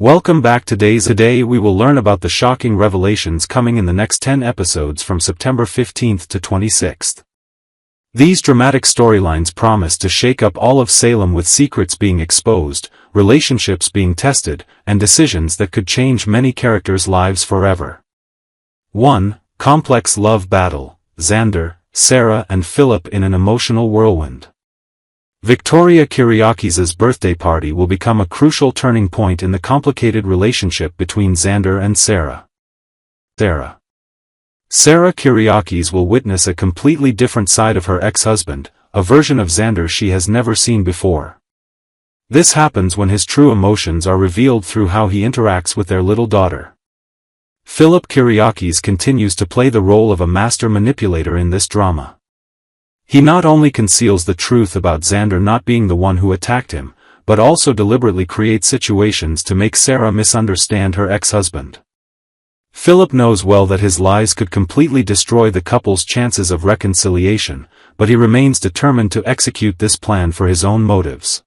Welcome back to Today we will learn about the shocking revelations coming in the next 10 episodes from September 15th to 26th. These dramatic storylines promise to shake up all of Salem with secrets being exposed, relationships being tested, and decisions that could change many characters' lives forever. 1. Complex love battle, Xander, Sarah and Philip in an emotional whirlwind. Victoria Kiriakis' birthday party will become a crucial turning point in the complicated relationship between Xander and Sarah. Sarah Kiriakis will witness a completely different side of her ex-husband, a version of Xander she has never seen before. This happens when his true emotions are revealed through how he interacts with their little daughter. Philip Kiriakis continues to play the role of a master manipulator in this drama. He not only conceals the truth about Xander not being the one who attacked him, but also deliberately creates situations to make Sarah misunderstand her ex-husband. Philip knows well that his lies could completely destroy the couple's chances of reconciliation, but he remains determined to execute this plan for his own motives.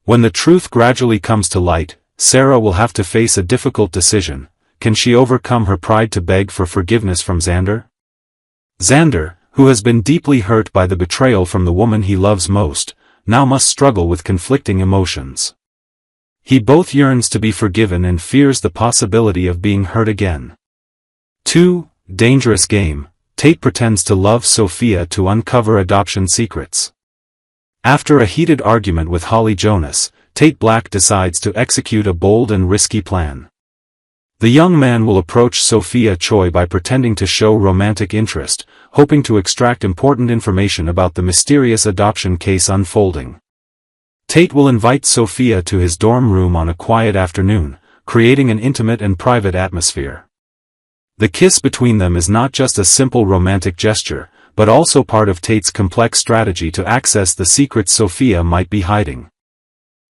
When the truth gradually comes to light, Sarah will have to face a difficult decision. Can she overcome her pride to beg for forgiveness from Xander? Xander, who has been deeply hurt by the betrayal from the woman he loves most, now must struggle with conflicting emotions. He both yearns to be forgiven and fears the possibility of being hurt again. 2. Dangerous game, Tate pretends to love Sophia to uncover adoption secrets. After a heated argument with Holly Jonas, Tate Black decides to execute a bold and risky plan. The young man will approach Sophia Choi by pretending to show romantic interest, hoping to extract important information about the mysterious adoption case unfolding. Tate will invite Sophia to his dorm room on a quiet afternoon, creating an intimate and private atmosphere. The kiss between them is not just a simple romantic gesture, but also part of Tate's complex strategy to access the secrets Sophia might be hiding.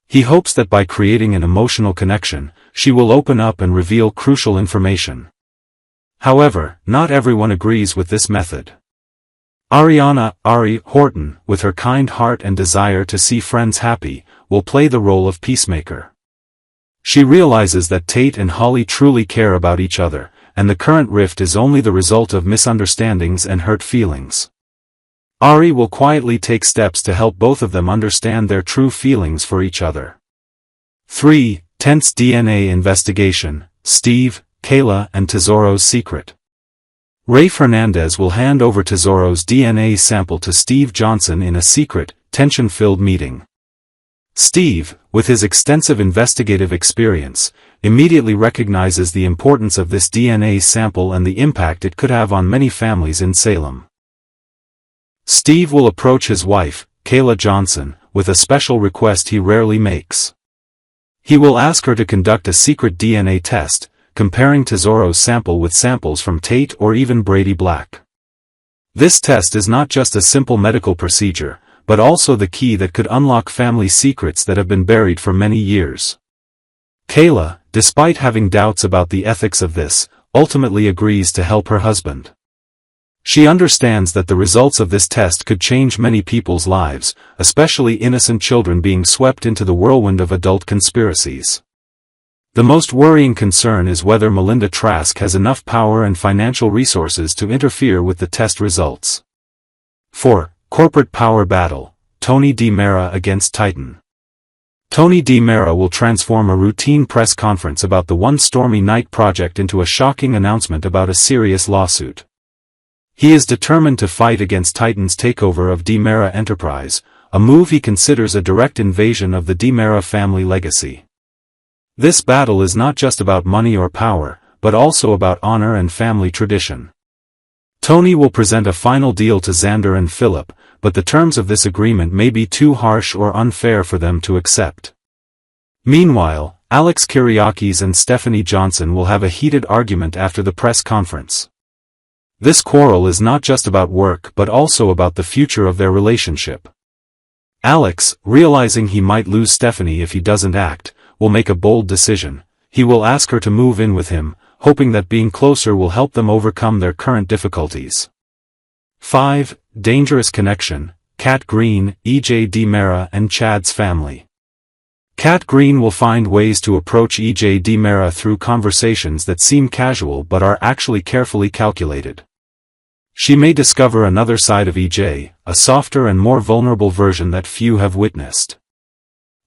He hopes that by creating an emotional connection, she will open up and reveal crucial information. However, not everyone agrees with this method. Ariana Ari Horton, with her kind heart and desire to see friends happy, will play the role of peacemaker. She realizes that Tate and Holly truly care about each other, and the current rift is only the result of misunderstandings and hurt feelings. Ari will quietly take steps to help both of them understand their true feelings for each other. 3. Tense DNA investigation, Steve, Kayla and Tesoro's secret. Rafe Hernandez will hand over Tesoro's DNA sample to Steve Johnson in a secret, tension-filled meeting. Steve, with his extensive investigative experience, immediately recognizes the importance of this DNA sample and the impact it could have on many families in Salem. Steve will approach his wife, Kayla Johnson, with a special request he rarely makes. He will ask her to conduct a secret DNA test, comparing Tesoro's sample with samples from Tate or even Brady Black. This test is not just a simple medical procedure, but also the key that could unlock family secrets that have been buried for many years. Kayla, despite having doubts about the ethics of this, ultimately agrees to help her husband. She understands that the results of this test could change many people's lives, especially innocent children being swept into the whirlwind of adult conspiracies. The most worrying concern is whether Melinda Trask has enough power and financial resources to interfere with the test results. 4. Corporate power battle, Tony DiMera against Titan. Tony DiMera will transform a routine press conference about the One Stormy Night project into a shocking announcement about a serious lawsuit. He is determined to fight against Titan's takeover of DiMera Enterprise, a move he considers a direct invasion of the DiMera family legacy. This battle is not just about money or power, but also about honor and family tradition. Tony will present a final deal to Xander and Philip, but the terms of this agreement may be too harsh or unfair for them to accept. Meanwhile, Alex Kiriakis and Stephanie Johnson will have a heated argument after the press conference. This quarrel is not just about work but also about the future of their relationship. Alex, realizing he might lose Stephanie if he doesn't act, will make a bold decision. He will ask her to move in with him, hoping that being closer will help them overcome their current difficulties. 5. Dangerous connection, Kat Green, E.J. DiMera and Chad's family. Kat Green will find ways to approach EJ DiMera through conversations that seem casual but are actually carefully calculated. She may discover another side of EJ, a softer and more vulnerable version that few have witnessed.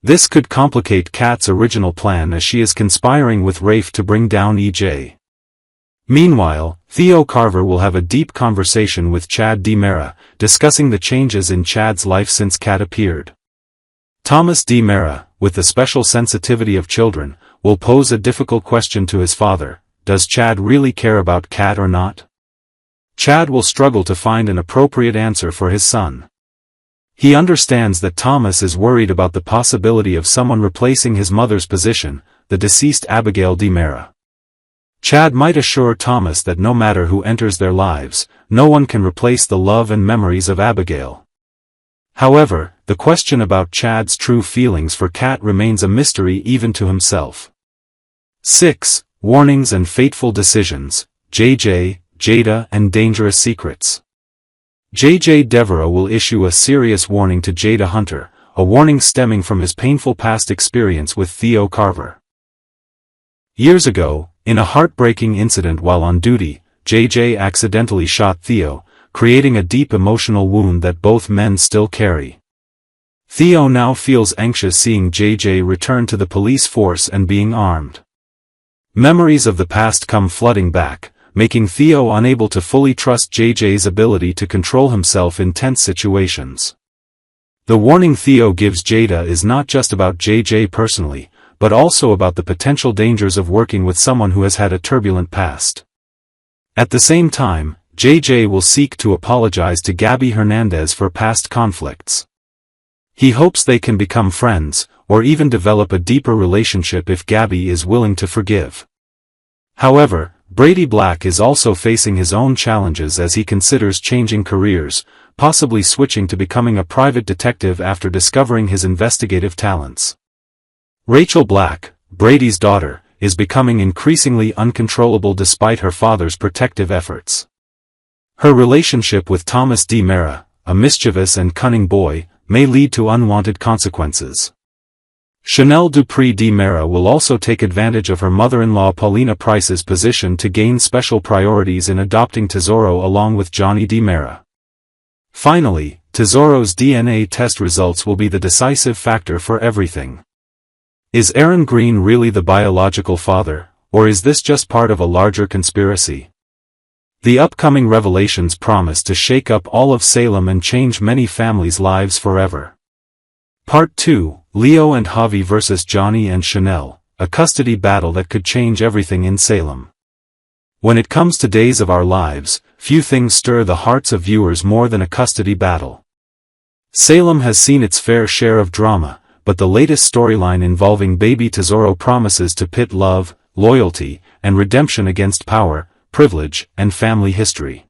This could complicate Kat's original plan as she is conspiring with Rafe to bring down EJ. Meanwhile, Theo Carver will have a deep conversation with Chad DiMera, discussing the changes in Chad's life since Kat appeared. Thomas DiMera, with the special sensitivity of children, will pose a difficult question to his father: does Chad really care about Kat or not? Chad will struggle to find an appropriate answer for his son. He understands that Thomas is worried about the possibility of someone replacing his mother's position, the deceased Abigail DiMera. Chad might assure Thomas that no matter who enters their lives, no one can replace the love and memories of Abigail. However, the question about Chad's true feelings for Kat remains a mystery even to himself. 6. Warnings and Fateful Decisions, JJ, Jada and Dangerous Secrets. JJ Devereaux will issue a serious warning to Jada Hunter, a warning stemming from his painful past experience with Theo Carver. Years ago, in a heartbreaking incident while on duty, JJ accidentally shot Theo, creating a deep emotional wound that both men still carry. Theo now feels anxious seeing JJ return to the police force and being armed. Memories of the past come flooding back, making Theo unable to fully trust JJ's ability to control himself in tense situations. The warning Theo gives Jada is not just about JJ personally, but also about the potential dangers of working with someone who has had a turbulent past. At the same time, JJ will seek to apologize to Gabby Hernandez for past conflicts. He hopes they can become friends, or even develop a deeper relationship if Gabby is willing to forgive. However, Brady Black is also facing his own challenges as he considers changing careers, possibly switching to becoming a private detective after discovering his investigative talents. Rachel Black, Brady's daughter, is becoming increasingly uncontrollable despite her father's protective efforts. Her relationship with Thomas DiMera, a mischievous and cunning boy, may lead to unwanted consequences. Chanel Dupree DiMera will also take advantage of her mother-in-law Paulina Price's position to gain special priorities in adopting Tesoro along with Johnny DiMera. Finally, Tesoro's DNA test results will be the decisive factor for everything. Is Aaron Green really the biological father, or is this just part of a larger conspiracy? The upcoming revelations promise to shake up all of Salem and change many families' lives forever. Part 2, Leo and Javi vs. Johnny and Chanel, a custody battle that could change everything in Salem. When it comes to Days of Our Lives, few things stir the hearts of viewers more than a custody battle. Salem has seen its fair share of drama, but the latest storyline involving baby Tesoro promises to pit love, loyalty, and redemption against power, privilege, and family history.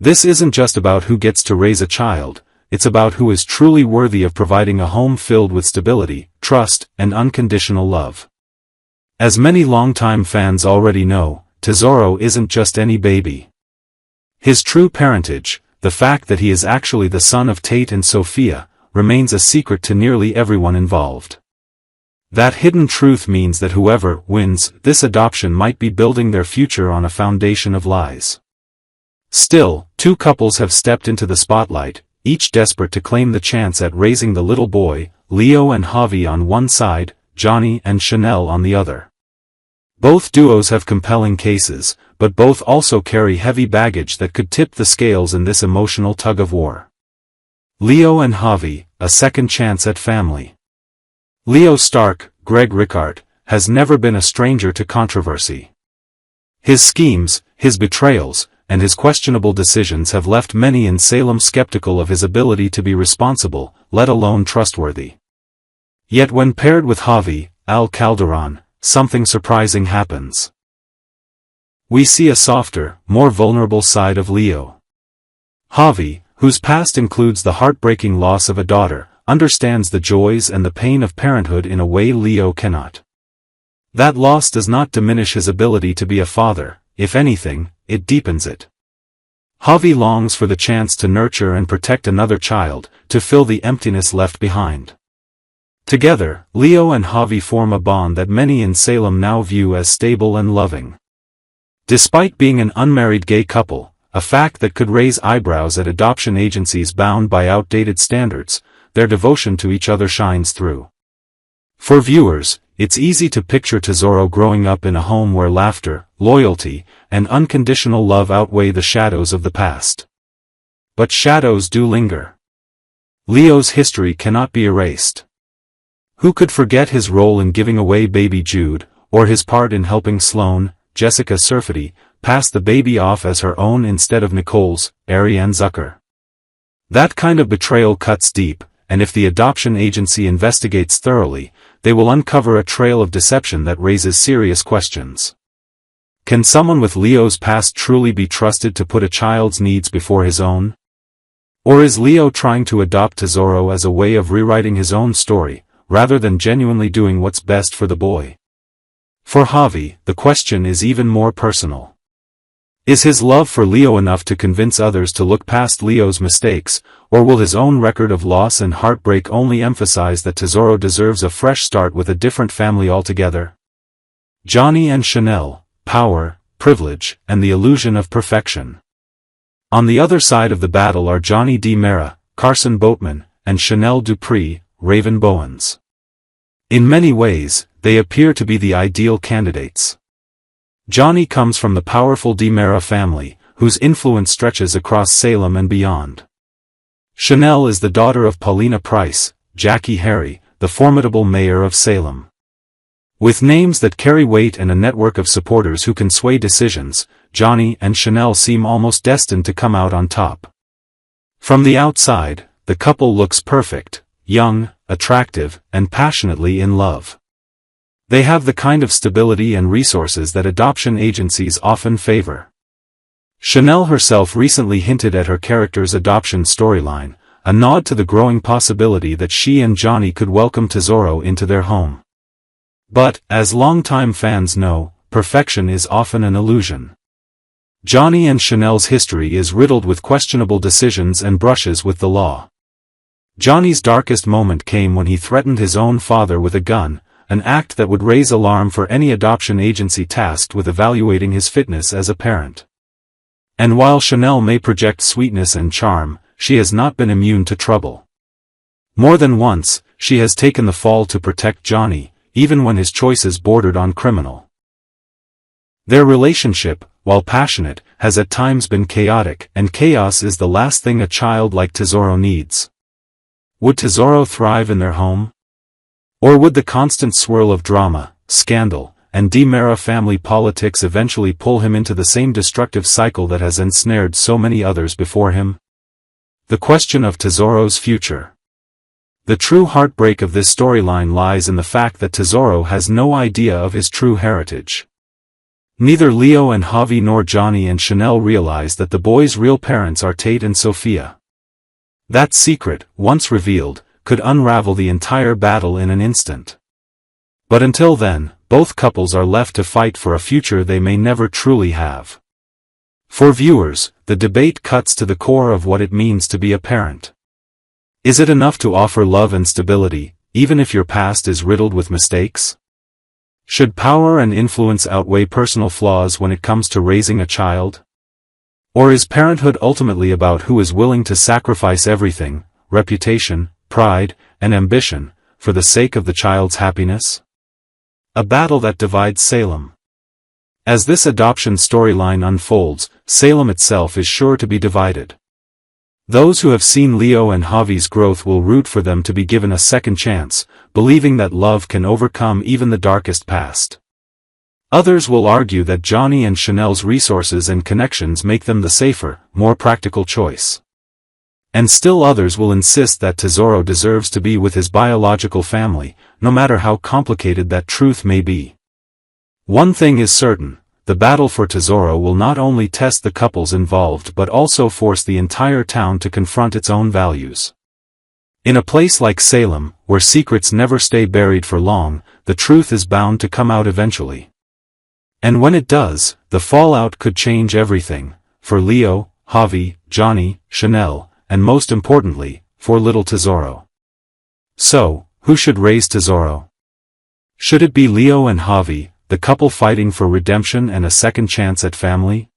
This isn't just about who gets to raise a child, it's about who is truly worthy of providing a home filled with stability, trust, and unconditional love. As many longtime fans already know, Tesoro isn't just any baby. His true parentage, the fact that he is actually the son of Tate and Sophia, remains a secret to nearly everyone involved. That hidden truth means that whoever wins this adoption might be building their future on a foundation of lies. Still, two couples have stepped into the spotlight, each desperate to claim the chance at raising the little boy, Leo and Javi on one side, Johnny and Chanel on the other. Both duos have compelling cases, but both also carry heavy baggage that could tip the scales in this emotional tug-of-war. Leo and Javi, a second chance at family. Leo Stark, Greg Ricart, has never been a stranger to controversy. His schemes, his betrayals, and his questionable decisions have left many in Salem skeptical of his ability to be responsible, let alone trustworthy. Yet when paired with Javi, Al Calderon, something surprising happens. We see a softer, more vulnerable side of Leo. Javi, whose past includes the heartbreaking loss of a daughter, understands the joys and the pain of parenthood in a way Leo cannot. That loss does not diminish his ability to be a father, if anything, it deepens it. Javi longs for the chance to nurture and protect another child, to fill the emptiness left behind. Together, Leo and Javi form a bond that many in Salem now view as stable and loving. Despite being an unmarried gay couple, a fact that could raise eyebrows at adoption agencies bound by outdated standards, their devotion to each other shines through. For viewers, it's easy to picture Tesoro growing up in a home where laughter, loyalty, and unconditional love outweigh the shadows of the past. But shadows do linger. Leo's history cannot be erased. Who could forget his role in giving away baby Jude, or his part in helping Sloane, Jessica Surfety, pass the baby off as her own instead of Nicole's, Ariane Zucker? That kind of betrayal cuts deep, and if the adoption agency investigates thoroughly, they will uncover a trail of deception that raises serious questions. Can someone with Leo's past truly be trusted to put a child's needs before his own? Or is Leo trying to adopt Tesoro as a way of rewriting his own story, rather than genuinely doing what's best for the boy? For Javi, the question is even more personal. Is his love for Leo enough to convince others to look past Leo's mistakes, or will his own record of loss and heartbreak only emphasize that Tesoro deserves a fresh start with a different family altogether? Johnny and Chanel, power, privilege, and the illusion of perfection. On the other side of the battle are Johnny D. Mera, Carson Boatman, and Chanel Dupree, Raven Bowens. In many ways, they appear to be the ideal candidates. Johnny comes from the powerful D. Mera family, whose influence stretches across Salem and beyond. Chanel is the daughter of Paulina Price, Jackie Harry, the formidable mayor of Salem. With names that carry weight and a network of supporters who can sway decisions, Johnny and Chanel seem almost destined to come out on top. From the outside, the couple looks perfect, young, attractive, and passionately in love. They have the kind of stability and resources that adoption agencies often favor. Chanel herself recently hinted at her character's adoption storyline, a nod to the growing possibility that she and Johnny could welcome Tesoro into their home. But, as longtime fans know, perfection is often an illusion. Johnny and Chanel's history is riddled with questionable decisions and brushes with the law. Johnny's darkest moment came when he threatened his own father with a gun, an act that would raise alarm for any adoption agency tasked with evaluating his fitness as a parent. And while Chanel may project sweetness and charm, she has not been immune to trouble. More than once, she has taken the fall to protect Johnny, even when his choices bordered on criminal. Their relationship, while passionate, has at times been chaotic, and chaos is the last thing a child like Tesoro needs. Would Tesoro thrive in their home? Or would the constant swirl of drama, scandal, and D. Mera family politics eventually pull him into the same destructive cycle that has ensnared so many others before him? The question of Tesoro's future. The true heartbreak of this storyline lies in the fact that Tesoro has no idea of his true heritage. Neither Leo and Javi nor Johnny and Chanel realize that the boy's real parents are Tate and Sophia. That secret, once revealed, could unravel the entire battle in an instant. But until then, both couples are left to fight for a future they may never truly have. For viewers, the debate cuts to the core of what it means to be a parent. Is it enough to offer love and stability, even if your past is riddled with mistakes? Should power and influence outweigh personal flaws when it comes to raising a child? Or is parenthood ultimately about who is willing to sacrifice everything, reputation, pride, and ambition, for the sake of the child's happiness? A battle that divides Salem. As this adoption storyline unfolds, Salem itself is sure to be divided. Those who have seen Leo and Javi's growth will root for them to be given a second chance, believing that love can overcome even the darkest past. Others will argue that Johnny and Chanel's resources and connections make them the safer, more practical choice. And still others will insist that Tesoro deserves to be with his biological family, no matter how complicated that truth may be. One thing is certain, the battle for Tesoro will not only test the couples involved but also force the entire town to confront its own values. In a place like Salem, where secrets never stay buried for long, the truth is bound to come out eventually. And when it does, the fallout could change everything, for Leo, Javi, Johnny, Chanel, and most importantly, for little Tesoro. So, Who should raise Tesoro? Should it be Leo and Javi, the couple fighting for redemption and a second chance at family?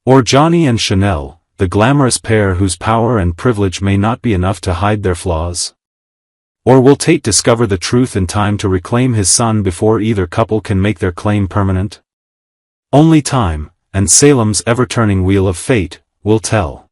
Or Johnny and Chanel, the glamorous pair whose power and privilege may not be enough to hide their flaws? Or will Tate discover the truth in time to reclaim his son before either couple can make their claim permanent? Only time, and Salem's ever-turning wheel of fate, will tell.